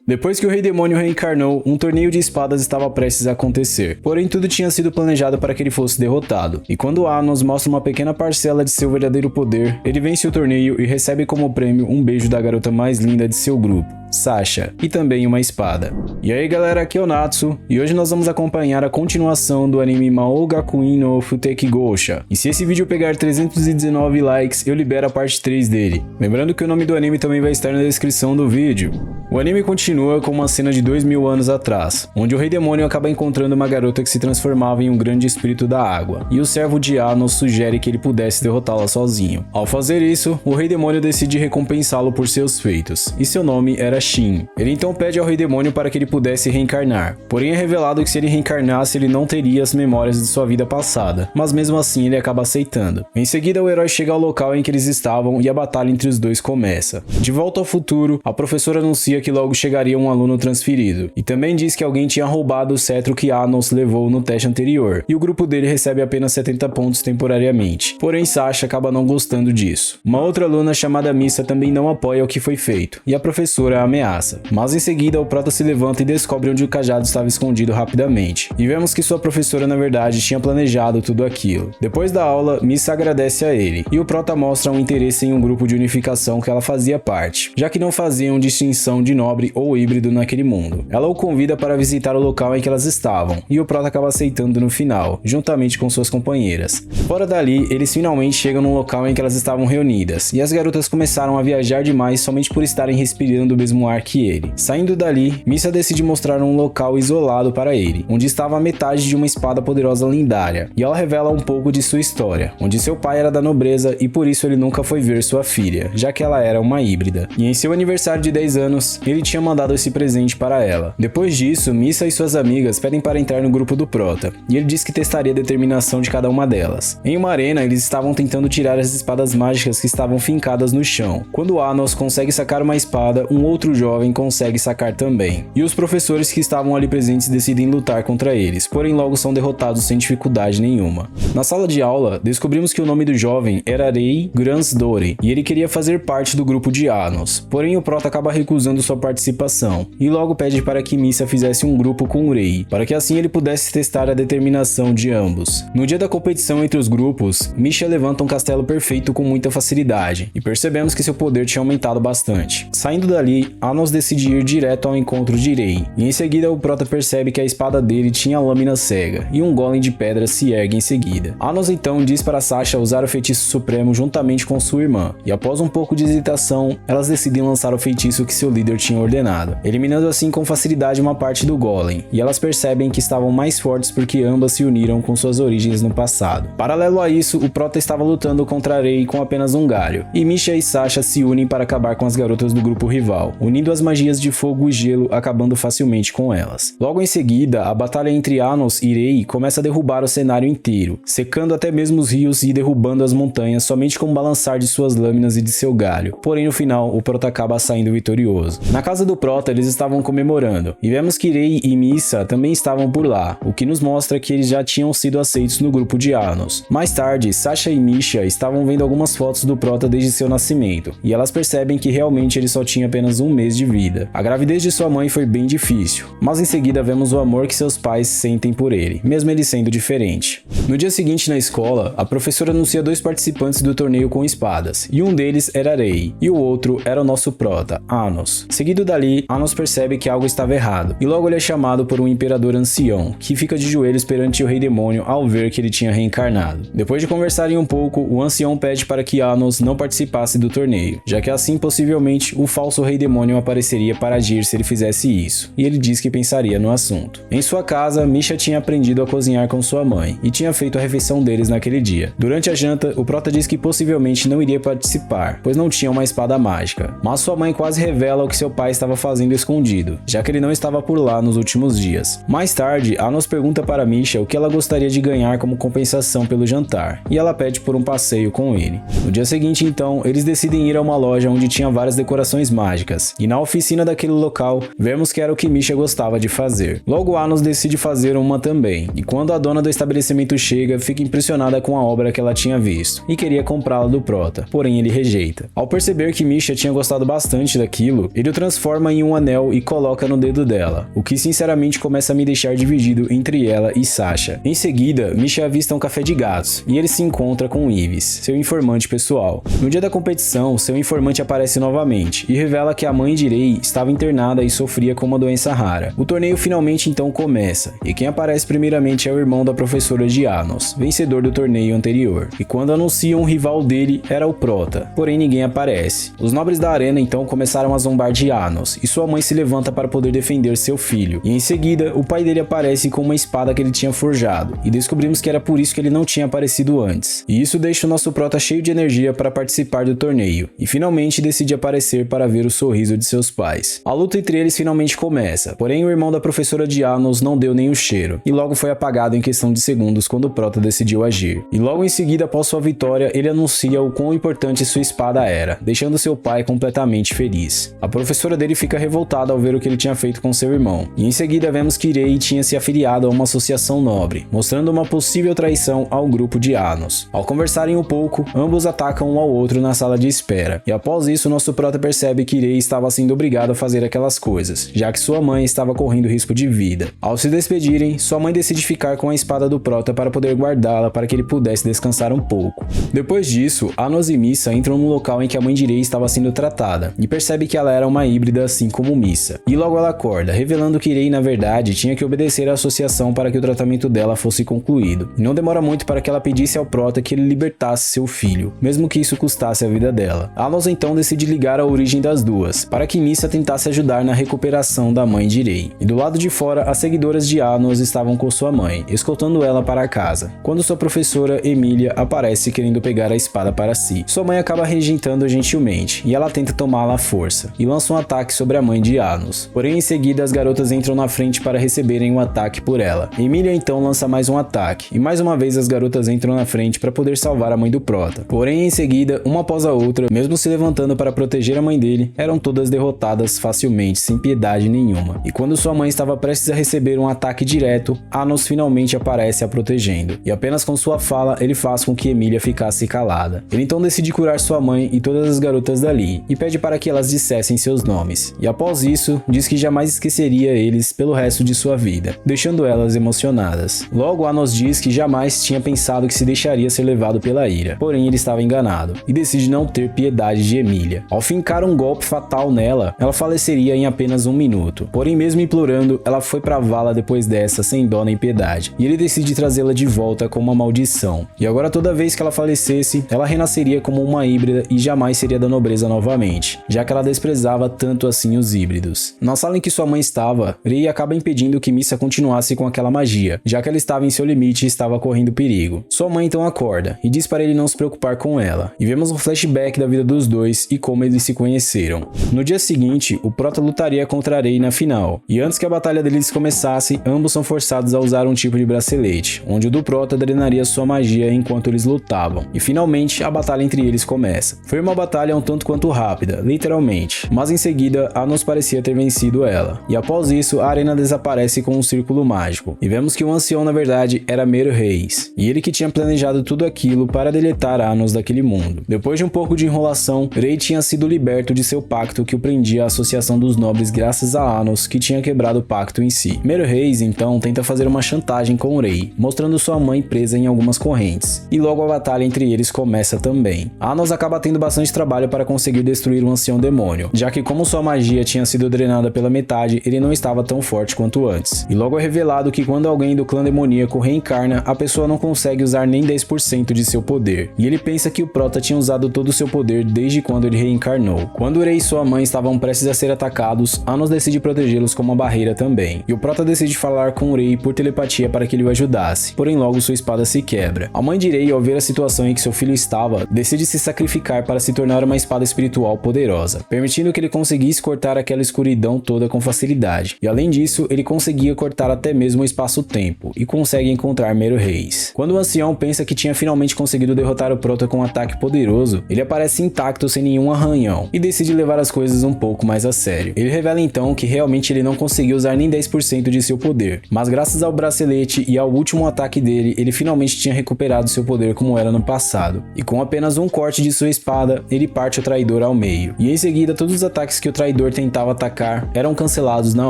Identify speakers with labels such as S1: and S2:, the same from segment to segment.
S1: Depois que o Rei Demônio reencarnou, um torneio de espadas estava prestes a acontecer, porém tudo tinha sido planejado para que ele fosse derrotado, e quando Anos mostra uma pequena parcela de seu verdadeiro poder, ele vence o torneio e recebe como prêmio um beijo da garota mais linda de seu grupo, Sasha, e também uma espada. E aí galera, aqui é o Natsu, e hoje nós vamos acompanhar a continuação do anime Mao Gakuin no Futeki Gosha, e se esse vídeo pegar 319 likes, eu libero a parte 3 dele. Lembrando que o nome do anime também vai estar na descrição do vídeo. O anime continua com uma cena de 2000 anos atrás, onde o Rei Demônio acaba encontrando uma garota que se transformava em um grande espírito da água, e o servo de Anos sugere que ele pudesse derrotá-la sozinho. Ao fazer isso, o Rei Demônio decide recompensá-lo por seus feitos, e seu nome era Shin. Ele então pede ao Rei Demônio para que ele pudesse reencarnar, porém é revelado que se ele reencarnasse ele não teria as memórias de sua vida passada, mas mesmo assim ele acaba aceitando. Em seguida o herói chega ao local em que eles estavam e a batalha entre os dois começa. De volta ao futuro, a professora anuncia que logo chegaria um aluno transferido, e também diz que alguém tinha roubado o cetro que Anos levou no teste anterior, e o grupo dele recebe apenas 70 pontos temporariamente. Porém Sasha acaba não gostando disso. Uma outra aluna chamada Misa também não apoia o que foi feito, e a professora a ameaça. Mas em seguida o prota se levanta e descobre onde o cajado estava escondido rapidamente, e vemos que sua professora na verdade tinha planejado tudo aquilo. Depois da aula, Misa agradece a ele, e o prota mostra um interesse em um grupo de unificação que ela fazia parte, já que não faziam distinção de nobre ou híbrido naquele mundo. Ela o convida para visitar o local em que elas estavam, e o prota acaba aceitando no final, juntamente com suas companheiras. Fora dali, eles finalmente chegam no local em que elas estavam reunidas, e as garotas começaram a viajar demais somente por estarem respirando o mesmo ar que ele. Saindo dali, Misa decide mostrar um local isolado para ele, onde estava a metade de uma espada poderosa lendária, e ela revela um pouco de sua história, onde seu pai era da nobreza e por isso ele nunca foi ver sua filha, já que ela era uma híbrida. E em seu aniversário de 10 anos, ele tinha mandado esse presente para ela. Depois disso, Misa e suas amigas pedem para entrar no grupo do prota, e ele diz que testaria a determinação de cada uma delas. Em uma arena, eles estavam tentando tirar as espadas mágicas que estavam fincadas no chão. Quando Anos consegue sacar uma espada, um outro jovem consegue sacar também. E os professores que estavam ali presentes decidem lutar contra eles, porém logo são derrotados sem dificuldade nenhuma. Na sala de aula, descobrimos que o nome do jovem era Rei Gransdori, e ele queria fazer parte do grupo de Anos, porém o prota acaba recusando sua participação, e logo pede para que Misa fizesse um grupo com o Rei, para que assim ele pudesse testar a determinação de ambos. No dia da competição entre os grupos, Misha levanta um castelo perfeito com muita facilidade, e percebemos que seu poder tinha aumentado bastante. Saindo dali, Anos decide ir direto ao encontro de Rei, e em seguida o prota percebe que a espada dele tinha lâmina cega, e um golem de pedra se ergue em seguida. Anos então diz para Sasha usar o feitiço supremo juntamente com sua irmã, e após um pouco de hesitação, elas decidem lançar o feitiço que seu líder tinha ordenado, eliminando assim com facilidade uma parte do golem, e elas percebem que estavam mais fortes porque ambas se uniram com suas origens no passado. Paralelo a isso, o prota estava lutando contra Rei com apenas um galho, e Misha e Sasha se unem para acabar com as garotas do grupo rival, unindo as magias de fogo e gelo, acabando facilmente com elas. Logo em seguida, a batalha entre Anos e Rei começa a derrubar o cenário inteiro, secando até mesmo os rios e derrubando as montanhas somente com o balançar de suas lâminas e de seu galho. Porém no final, o prota acaba saindo vitorioso. Na casa do prota, eles estavam comemorando, e vemos que Rei e Misa também estavam por lá, o que nos mostra que eles já tinham sido aceitos no grupo de Anos. Mais tarde, Sasha e Misha estavam vendo algumas fotos do prota desde seu nascimento, e elas percebem que realmente ele só tinha apenas um mês de vida. A gravidez de sua mãe foi bem difícil, mas em seguida vemos o amor que seus pais sentem por ele, mesmo ele sendo diferente. No dia seguinte na escola, a professora anuncia dois participantes do torneio com espadas, e um deles era Rei, e o outro era o nosso prota, Anos. Seguido dali, Anos percebe que algo estava errado, e logo ele é chamado por um imperador ancião, que fica de joelhos perante o Rei Demônio ao ver que ele tinha reencarnado. Depois de conversarem um pouco, o ancião pede para que Anos não participasse do torneio, já que assim possivelmente o falso Rei Demônio apareceria para agir se ele fizesse isso, e ele diz que pensaria no assunto. Em sua casa, Misha tinha aprendido a cozinhar com sua mãe, e tinha feito a refeição deles naquele dia. Durante a janta, o prota diz que possivelmente não iria participar, pois não tinha uma espada mágica, mas sua mãe quase revela o que seu pai estava fazendo escondido, já que ele não estava por lá nos últimos dias. Mais tarde, Anos pergunta para Misha o que ela gostaria de ganhar como compensação pelo jantar, e ela pede por um passeio com ele. No dia seguinte, então, eles decidem ir a uma loja onde tinha várias decorações mágicas, e na oficina daquele local, vemos que era o que Misha gostava de fazer. Logo, Anos decide fazer uma também, e quando a dona do estabelecimento chega, fica impressionada com a obra que ela tinha visto, e queria comprá-la do prota, porém ele rejeita. Ao perceber que Misha tinha gostado bastante daquilo, ele o transforma em um anel e coloca no dedo dela, o que sinceramente começa a me deixar dividido entre ela e Sasha. Em seguida, Misha avista um café de gatos e ele se encontra com Yves, seu informante pessoal. No dia da competição, seu informante aparece novamente e revela que a mãe de Rei estava internada e sofria com uma doença rara. O torneio finalmente então começa, e quem aparece primeiramente é o irmão da professora de Anos, vencedor do torneio anterior. E quando anunciam o rival dele era o Prota, porém ninguém aparece. Os nobres da arena então começaram a zombar de Anos, e sua mãe se levanta para poder defender seu filho. E em seguida, o pai dele aparece com uma espada que ele tinha forjado, e descobrimos que era por isso que ele não tinha aparecido antes. E isso deixa o nosso Prota cheio de energia para participar do torneio, e finalmente decide aparecer para ver o sorriso de seus pais. A luta entre eles finalmente começa, porém o irmão da professora de Anos não deu nem o cheiro, e logo foi apagado em questão de segundos quando o Prota decidiu agir. E logo em seguida, após sua vitória, ele anuncia o quão importante sua espada era, deixando seu pai completamente feliz. A professora dele fica revoltada ao ver o que ele tinha feito com seu irmão, e em seguida vemos que Rei tinha se afiliado a uma associação nobre, mostrando uma possível traição ao grupo de Anos. Ao conversarem um pouco, ambos atacam um ao outro na sala de espera, e após isso nosso Prota percebe que Rei estava sendo obrigado a fazer aquelas coisas, já que sua mãe estava correndo risco de vida. Ao se despedirem, sua mãe decide ficar com a espada do Prota para poder guardá-la para que ele pudesse descansar um pouco. Depois disso, Anos e Missa entram no local em que a mãe de Rei estava sendo tratada, e percebe que ela era uma híbrida assim como Missa. E logo ela acorda, revelando que Rei na verdade tinha que obedecer à associação para que o tratamento dela fosse concluído. E não demora muito para que ela pedisse ao Prota que ele libertasse seu filho, mesmo que isso custasse a vida dela. Anos então decide ligar a origem das duas, para que Missa tentasse ajudar na recuperação da mãe de Rei. E do lado de fora, as seguidoras de Anos estavam com sua mãe, escoltando ela para casa, quando sua professora Emília aparece querendo pegar a espada para si. Sua mãe acaba rejeitando gentilmente, e ela tenta tomá-la à força, e lança um ataque sobre a mãe de Anos. Porém, em seguida, as garotas entram na frente para receberem um ataque por ela. Emília então lança mais um ataque, e mais uma vez as garotas entram na frente para poder salvar a mãe do Prota. Porém, em seguida, uma após a outra, mesmo se levantando para proteger a mãe dele, eram todas derrotadas facilmente, sem piedade nenhuma. E quando sua mãe estava prestes a receber um ataque direto, Anos finalmente aparece a protegendo, e apenas com sua fala ele faz com que Emília ficasse calada. Ele então decide curar sua mãe e todas as garotas dali, e pede para que elas dissessem seus nomes. E após isso, diz que jamais esqueceria eles pelo resto de sua vida, deixando elas emocionadas. Logo, Anos diz que jamais tinha pensado que se deixaria ser levado pela ira, porém ele estava enganado, e decide não ter piedade de Emília. Ao fincar um golpe fatal nela, ela faleceria em apenas 1 minuto. Porém, mesmo implorando, ela foi pra vala depois dessa, sem dó nem piedade, e ele decide trazê-la de volta com uma maldição. E agora toda vez que ela falecesse, ela renasceria como uma híbrida e jamais seria da nobreza novamente, já que ela desprezava tanto assim os híbridos. Na sala em que sua mãe estava, Rei acaba impedindo que Missa continuasse com aquela magia, já que ela estava em seu limite e estava correndo perigo. Sua mãe então acorda e diz para ele não se preocupar com ela, e vemos um flashback da vida dos dois e como eles se conheceram. No dia seguinte, o Prota lutaria contra Rei na final, e antes que a batalha deles começasse, ambos são forçados a usar um tipo de bracelete, onde o do Prota drenaria sua magia enquanto eles lutavam, e finalmente a batalha entre eles começa. Foi uma batalha um tanto quanto rápida, literalmente, mas em seguida Anos parecia ter vencido ela, e após isso a arena desaparece com um círculo mágico, e vemos que o ancião na verdade era Mero Reis, e ele que tinha planejado tudo aquilo para deletar Anos daquele mundo. Depois de um pouco de enrolação, Rei tinha sido liberto de seu pacto que o prendia à Associação dos Nobres graças a Anos, que tinha quebrado o pacto em si. Mero Reis então tenta fazer uma chantagem com Rei, mostrando sua mãe presa em algumas correntes, e logo a batalha entre eles começa também. Anos acaba tendo bastante trabalho para conseguir destruir o ancião demônio, já que como sua magia tinha sido drenada pela metade, ele não estava tão forte quanto antes. E logo é revelado que quando alguém do clã demoníaco reencarna, a pessoa não consegue usar nem 10% de seu poder, e ele pensa que o Prota tinha usado todo o seu poder desde quando ele reencarnou. Quando Rei e sua mãe estavam prestes a ser atacados, Anos decide protegê-los com uma barreira também, e o Prota decide falar com Rei por telepatia para que ele o ajudasse, porém logo sua espada se quebra. A mãe de Rei, ao ver a situação em que seu filho estava, decide se sacrificar para se tornar uma espada espiritual poderosa, permitindo que ele conseguisse cortar aquela escuridão toda com facilidade, e além disso, ele conseguia cortar até mesmo o espaço-tempo, e consegue encontrar Mero Reis. Quando o ancião pensa que tinha finalmente conseguido derrotar o Prota com um ataque poderoso, ele aparece intacto sem nenhum arranhão, e decide levar as coisas um pouco mais a sério. Ele revela então que realmente ele não conseguiu usar nem 10% de seu poder, mas graças ao bracelete e ao último ataque dele, ele finalmente tinha recuperado seu poder como era no passado, e com apenas um corte de sua espada, ele parte o traidor ao meio, e em seguida todos os ataques que o traidor competidor tentava atacar eram cancelados na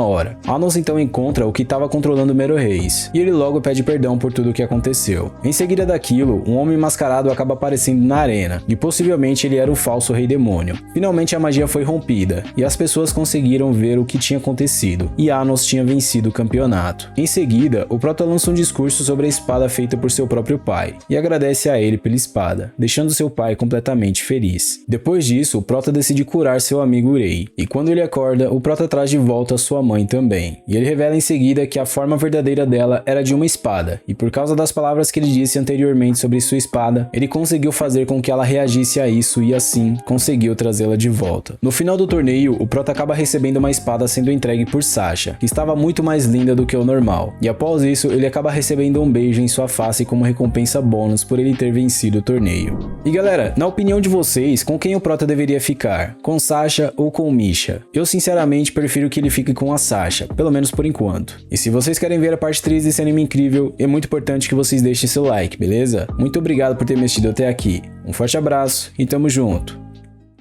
S1: hora. Anos então encontra o que estava controlando o Mero Reis, e ele logo pede perdão por tudo o que aconteceu. Em seguida daquilo, um homem mascarado acaba aparecendo na arena, e possivelmente ele era o falso Rei Demônio. Finalmente a magia foi rompida, e as pessoas conseguiram ver o que tinha acontecido, e Anos tinha vencido o campeonato. Em seguida, o Prota lança um discurso sobre a espada feita por seu próprio pai, e agradece a ele pela espada, deixando seu pai completamente feliz. Depois disso, o Prota decide curar seu amigo Urei, e quando ele acorda, o Prota traz de volta sua mãe também, e ele revela em seguida que a forma verdadeira dela era de uma espada, e por causa das palavras que ele disse anteriormente sobre sua espada, ele conseguiu fazer com que ela reagisse a isso e assim conseguiu trazê-la de volta. No final do torneio, o Prota acaba recebendo uma espada sendo entregue por Sasha, que estava muito mais linda do que o normal, e após isso ele acaba recebendo um beijo em sua face como recompensa bônus por ele ter vencido o torneio. E galera, na opinião de vocês, com quem o Prota deveria ficar? Com Sasha ou com Misha? Eu sinceramente prefiro que ele fique com a Sasha, pelo menos por enquanto. E se vocês querem ver a parte 3 desse anime incrível, é muito importante que vocês deixem seu like, beleza? Muito obrigado por ter me assistido até aqui. Um forte abraço e tamo junto!